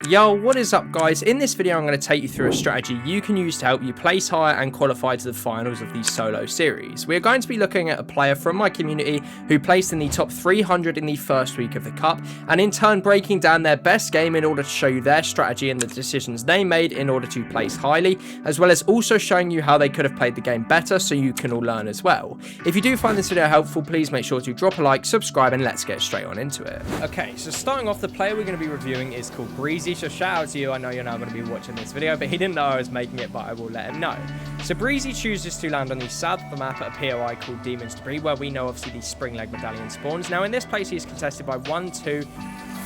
Yo, what is up guys? In this video I'm going to take you through a strategy you can use to help you place higher and qualify to the finals of the solo series. We're going to be looking at a player from my community who placed in the top 300 in the first week of the cup, and in turn breaking down their best game in order to show you their strategy and the decisions they made in order to place highly, as well as also showing you how they could have played the game better so you can all learn as well. If you do find this video helpful, please make sure to drop a like, subscribe, and let's get straight on into it. Okay, so starting off, the player we're going to be reviewing is called Breezy. So shout out to you, I know you're now going to be watching this video, but he didn't know I was making it, but I will let him know. So Breezy chooses to land on the south of the map at a POI called Demon's Debris, where we know obviously the spring leg medallion spawns. Now in this place he is contested by 1, 2,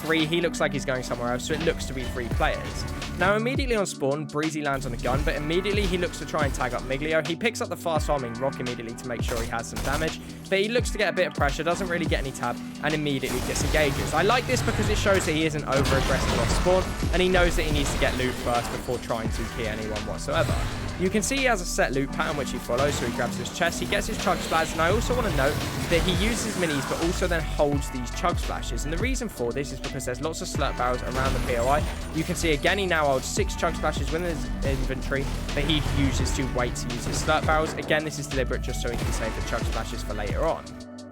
3, he looks like he's going somewhere else, so it looks to be 3 players. Now immediately on spawn, Breezy lands on a gun, but immediately he looks to try and tag up Miglio. He picks up the fast farming rock immediately to make sure he has some damage, but he looks to get a bit of pressure, doesn't really get any tab, and immediately disengages. I like this because it shows that he isn't over aggressive off spawn, and he knows that he needs to get loot first before trying to key anyone whatsoever. You can see he has a set loot pattern which he follows, so he grabs his chest, he gets his chug splash, and I also want to note that he uses minis but also then holds these chug splashes, and the reason for this is because there's lots of slurp barrels around the POI. You can see again he now holds 6 chug splashes within his inventory that he uses to wait to use his slurp barrels. Again, this is deliberate just so he can save the chug splashes for later on.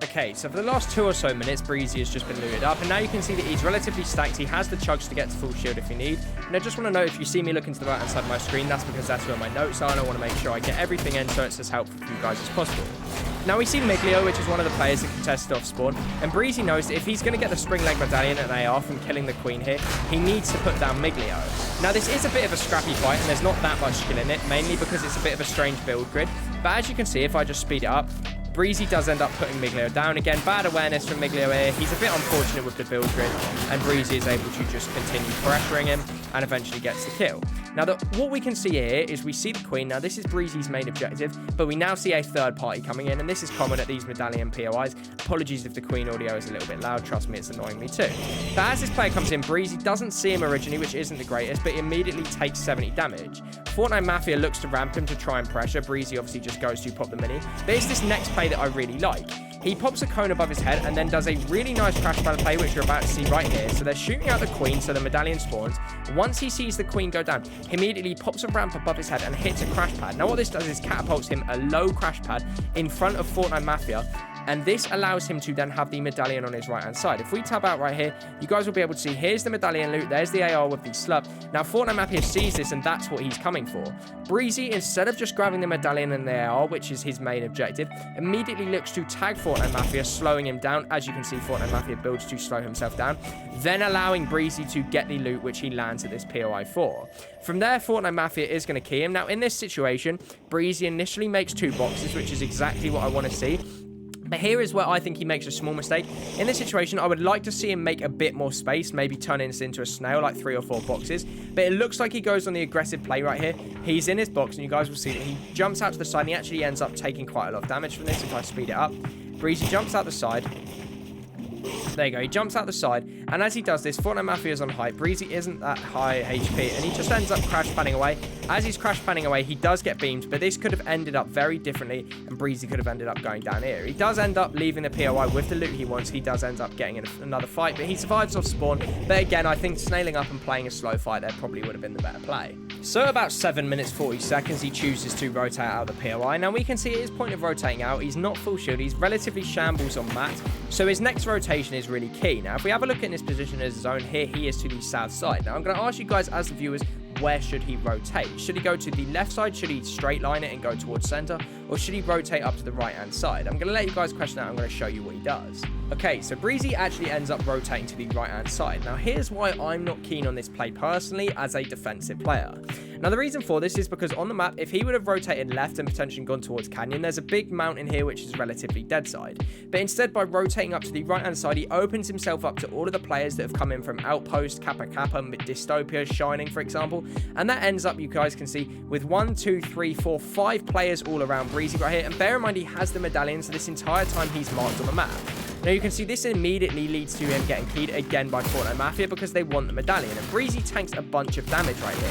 Okay, so for the last 2 or so minutes, Breezy has just been looted up, and now you can see that he's relatively stacked. He has the chugs to get to full shield if you need. And I just want to note, if you see me looking to the right hand side of my screen, that's because that's where my notes are, and I want to make sure I get everything in so it's as helpful for you guys as possible. Now we see Miglio, which is one of the players that contested off spawn, and Breezy knows that if he's going to get the spring leg medallion and AR from killing the queen here, he needs to put down Miglio. Now this is a bit of a scrappy fight, and there's not that much skill in it, mainly because it's a bit of a strange build grid. But as you can see, if I just speed it up, Breezy does end up putting Miglio down. Again, bad awareness from Miglio here. He's a bit unfortunate with the build grid, and Breezy is able to just continue pressuring him and eventually gets the kill. Now, what we can see here is we see the queen. Now, this is Breezy's main objective, but we now see a third party coming in, and this is common at these medallion POIs. Apologies if the queen audio is a little bit loud. Trust me, it's annoying me too. But as this player comes in, Breezy doesn't see him originally, which isn't the greatest, but immediately takes 70 damage. Fortnite Mafia looks to ramp him to try and pressure. Breezy obviously just goes to pop the mini. But it's this next play that I really like. He pops a cone above his head and then does a really nice crash pad play, which you're about to see right here. So they're shooting out the queen, so the medallion spawns. Once he sees the queen go down, he immediately pops a ramp above his head and hits a crash pad. Now what this does is catapults him a low crash pad in front of Fortnite Mafia, and this allows him to then have the medallion on his right hand side. If we tab out right here, you guys will be able to see here's the medallion loot, there's the AR with the slurp. Now Fortnite Mafia sees this, and that's what he's coming for. Breezy, instead of just grabbing the medallion and the AR, which is his main objective, immediately looks to tag Fortnite Mafia, slowing him down. As you can see, Fortnite Mafia builds to slow himself down, then allowing Breezy to get the loot which he lands at this POI 4. From there, Fortnite Mafia is going to key him. Now in this situation, Breezy initially makes 2 boxes, which is exactly what I want to see. But here is where I think he makes a small mistake. In this situation, I would like to see him make a bit more space, maybe turn this into a snail, like 3 or 4 boxes. But it looks like he goes on the aggressive play right here. He's in his box, and you guys will see that he jumps out to the side, and he actually ends up taking quite a lot of damage from this if I speed it up. Breezy jumps out the side. There you go, he jumps out the side, and as he does this, Fortnite Mafia is on height. Breezy isn't that high HP, and he just ends up crash panning away. As he's crash panning away, he does get beamed, but this could have ended up very differently, and Breezy could have ended up going down here. He does end up leaving the POI with the loot he wants. He does end up getting in another fight, but he survives off spawn. But again, I think snailing up and playing a slow fight there probably would have been the better play. So about 7 minutes 40 seconds, he chooses to rotate out of the POI. Now we can see at his point of rotating out, he's not full shield, he's relatively shambles on mat, so his next rotation is really key. Now if we have a look at his position as his own, here he is to the south side. Now I'm going to ask you guys as the viewers, where should he rotate? Should he go to the left side? Should he straight line it and go towards center? Or should he rotate up to the right hand side? I'm going to let you guys question that. I'm going to show you what he does. Okay, so Breezy actually ends up rotating to the right hand side. Now here's why I'm not keen on this play personally as a defensive player. Now the reason for this is because on the map, if he would have rotated left and potentially gone towards Canyon, there's a big mountain here which is relatively dead side. But instead, by rotating up to the right hand side, he opens himself up to all of the players that have come in from Outpost, Kappa Kappa, Dystopia, Shining, for example. And that ends up, you guys can see, with 1, 2, 3, 4, 5 players all around Breezy right here. And bear in mind, he has the medallion, so this entire time he's marked on the map. Now you can see this immediately leads to him getting keyed again by Fortnite Mafia because they want the medallion, and Breezy tanks a bunch of damage right here.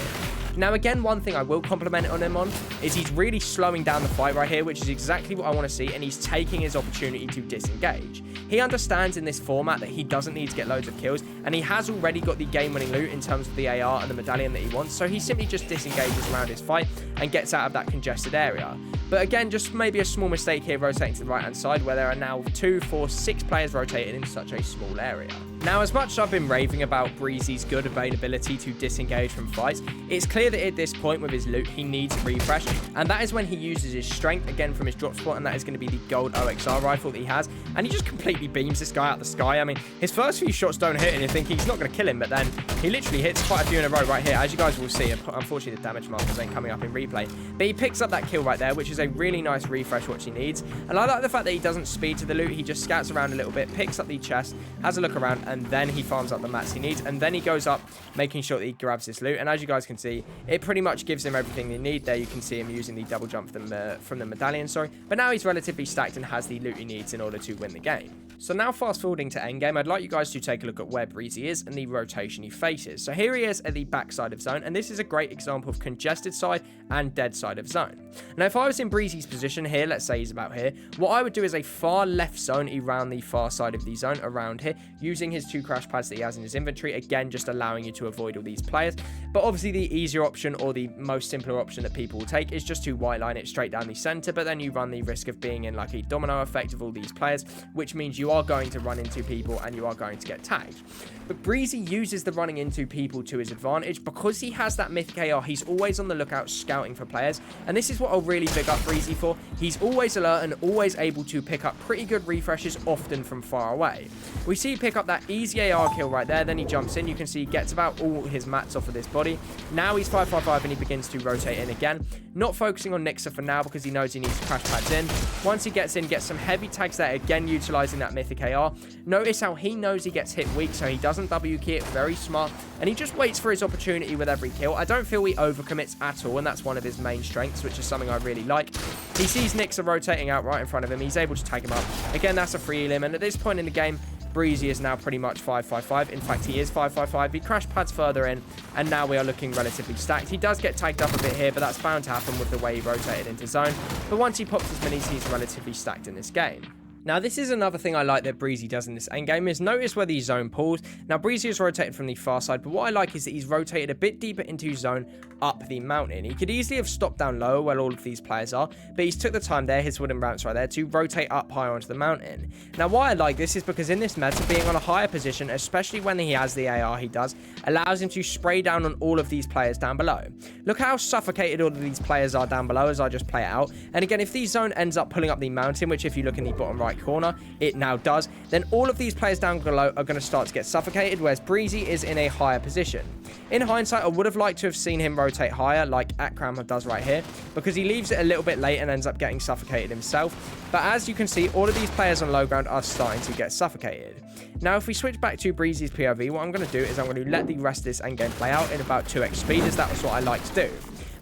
Now, again, one thing I will compliment on him on is he's really slowing down the fight right here, which is exactly what I want to see, and he's taking his opportunity to disengage. He understands in this format that he doesn't need to get loads of kills, and he has already got the game-winning loot in terms of the AR and the medallion that he wants, so he simply just disengages around his fight and gets out of that congested area. But again, just maybe a small mistake here rotating to the right-hand side, where there are now 2, 4, 6 players rotating in such a small area. Now, as much as I've been raving about Breezy's good availability to disengage from fights, it's clear that at this point with his loot, he needs a refresh, and that is when he uses his strength again from his drop spot, and that is going to be the gold OXR rifle that he has, and he just completely beams this guy out the sky. I mean, his first few shots don't hit, and you think he's not going to kill him, but then he literally hits quite a few in a row right here. As you guys will see, unfortunately the damage markers ain't coming up in replay, but he picks up that kill right there, which is a really nice refresh what he needs. And I like the fact that he doesn't speed to the loot, he just scouts around a little bit, picks up the chest, has a look around, and then he farms up the mats he needs, and then he goes up making sure that he grabs this loot. And as you guys can see, it pretty much gives him everything they need. There you can see him using the double jump from the medallion, but now he's relatively stacked and has the loot he needs in order to win the game. So now fast forwarding to endgame, I'd like you guys to take a look at where Breezy is and the rotation he faces. So here he is at the back side of zone, and this is a great example of congested side and dead side of zone. Now if I was in Breezy's position here, let's say he's about here, what I would do is a far left zone around the far side of the zone around here, using his 2 crash pads that he has in his inventory, again just allowing you to avoid all these players. But obviously the easier option, or the most simpler option that people will take, is just to white line it straight down the center, but then you run the risk of being in like a domino effect of all these players, which means you are going to run into people and you are going to get tagged. But Breezy uses the running into people to his advantage because he has that mythic AR. He's always on the lookout scouting for players, and this is what I'll really big up Breezy for. He's always alert and always able to pick up pretty good refreshes, often from far away. We see pick up that easy AR kill right there, then he jumps in. You can see he gets about all his mats off of this body. Now he's 555 and he begins to rotate in again, not focusing on Nixer for now because he knows he needs to crash pads in. Once he gets in, gets some heavy tags there, again utilizing that mythic AR. Notice how he knows he gets hit weak, so he doesn't W key it, very smart, and he just waits for his opportunity with every kill. I don't feel he overcommits at all, and that's one of his main strengths, which is something I really like. He sees Nixer rotating out right in front of him, he's able to tag him up. Again, that's a free elim, and at this point in the game, Breezy is now pretty much 555. In fact, he is 555. He crash pads further in, and now we are looking relatively stacked. He does get tagged up a bit here, but that's bound to happen with the way he rotated into zone. But once he pops his minis, he's relatively stacked in this game. Now, this is another thing I like that Breezy does in this endgame, is notice where these zone pulls. Now, Breezy is rotated from the far side, but what I like is that he's rotated a bit deeper into zone up the mountain. He could easily have stopped down lower where all of these players are, but he's took the time there, his wooden ramps right there, to rotate up higher onto the mountain. Now, why I like this is because in this meta, being on a higher position, especially when he has the AR he does, allows him to spray down on all of these players down below. Look how suffocated all of these players are down below as I just play it out. And again, if the zone ends up pulling up the mountain, which if you look in the bottom right corner, it now does, then all of these players down below are going to start to get suffocated, whereas Breezy is in a higher position. In hindsight, I would have liked to have seen him rotate higher like Akram does right here, because he leaves it a little bit late and ends up getting suffocated himself. But as you can see, all of these players on low ground are starting to get suffocated. Now, if we switch back to Breezy's POV, what I'm going to do is I'm going to let the rest of this endgame play out in about 2x speed, as that was what I like to do.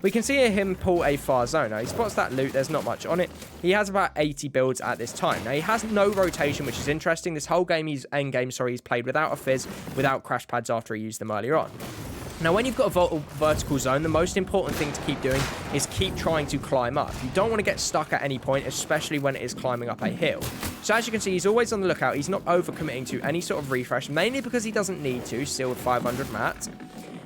We can see him pull a far zone. Now, he spots that loot. There's not much on it. He has about 80 builds at this time. Now, he has no rotation, which is interesting. This whole game, he's played without a fizz, without crash pads after he used them earlier on. Now, when you've got a vertical zone, the most important thing to keep doing is keep trying to climb up. You don't want to get stuck at any point, especially when it is climbing up a hill. So as you can see, he's always on the lookout. He's not overcommitting to any sort of refresh, mainly because he doesn't need to, still with 500 mats.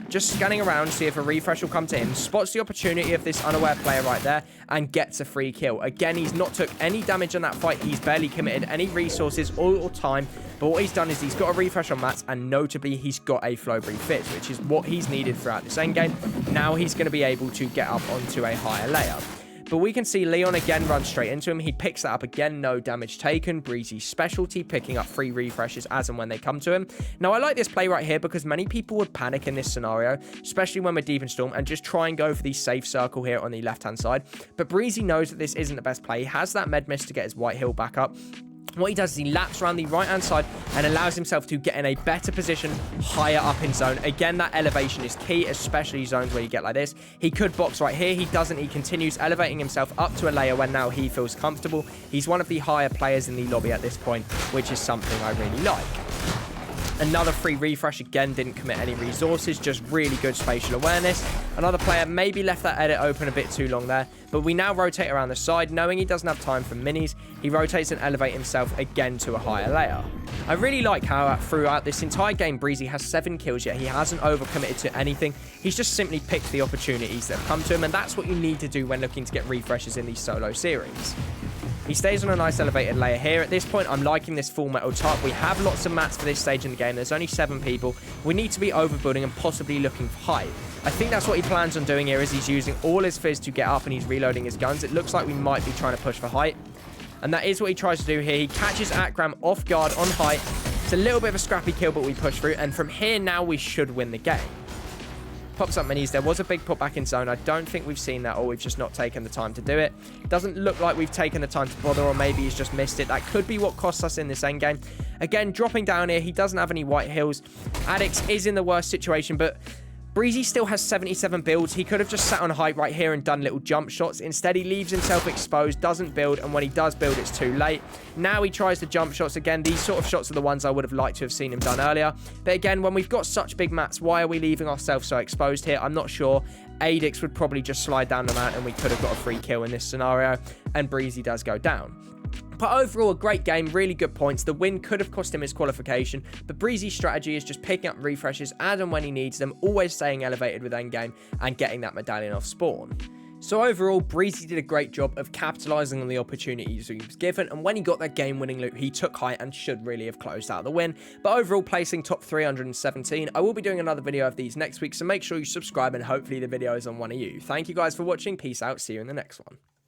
Just scanning around, see if a refresh will come to him, spots the opportunity of this unaware player right there, and gets a free kill. Again, he's not took any damage on that fight. He's barely committed any resources or time, but what he's done is he's got a refresh on mats, and notably, he's got a flow breathe fizz, which is what he's needed throughout this endgame. Now he's going to be able to get up onto a higher layer. But we can see Leon again run straight into him. He picks that up again, no damage taken. Breezy's specialty, picking up free refreshes as and when they come to him. Now, I like this play right here because many people would panic in this scenario, especially when we're deep in Storm, and just try and go for the safe circle here on the left-hand side. But Breezy knows that this isn't the best play. He has that med mist to get his white hill back up. What he does is he laps around the right-hand side and allows himself to get in a better position higher up in zone. Again, that elevation is key, especially zones where you get like this. He could box right here. He doesn't. He continues elevating himself up to a layer where now he feels comfortable. He's one of the higher players in the lobby at this point, which is something I really like. Another free refresh, again, didn't commit any resources, just really good spatial awareness. Another player maybe left that edit open a bit too long there, but we now rotate around the side. Knowing he doesn't have time for minis, he rotates and elevates himself again to a higher layer. I really like how throughout this entire game, Breezy has 7 kills, yet he hasn't overcommitted to anything. He's just simply picked the opportunities that have come to him, and that's what you need to do when looking to get refreshes in these solo series. He stays on a nice elevated layer here. At this point, I'm liking this full metal top. We have lots of mats for this stage in the game. There's only 7 people. We need to be overbuilding and possibly looking for height. I think that's what he plans on doing here, is he's using all his fizz to get up and he's reloading his guns. It looks like we might be trying to push for height. And that is what he tries to do here. He catches Akram off guard on height. It's a little bit of a scrappy kill, but we push through. And from here now, we should win the game. Pops up minis. There was a big putback in zone. I don't think we've seen that, or we've just not taken the time to do it. Doesn't look like we've taken the time to bother, or maybe he's just missed it. That could be what costs us in this endgame. Again, dropping down here. He doesn't have any white hills. Addix is in the worst situation, but Breezy still has 77 builds. He could have just sat on height right here and done little jump shots. Instead, he leaves himself exposed, doesn't build, and when he does build, it's too late. Now he tries the jump shots. Again, these sort of shots are the ones I would have liked to have seen him done earlier. But again, when we've got such big mats, why are we leaving ourselves so exposed here? I'm not sure. Adix would probably just slide down the mountain. We could have got a free kill in this scenario, and Breezy does go down. But overall, a great game, really good points. The win could have cost him his qualification, but Breezy's strategy is just picking up refreshes as and when he needs them, always staying elevated with endgame and getting that medallion off spawn. So overall, Breezy did a great job of capitalising on the opportunities he was given, and when he got that game-winning loot, he took height and should really have closed out the win. But overall, placing top 317, I will be doing another video of these next week, so make sure you subscribe and hopefully the video is on one of you. Thank you guys for watching, peace out, see you in the next one.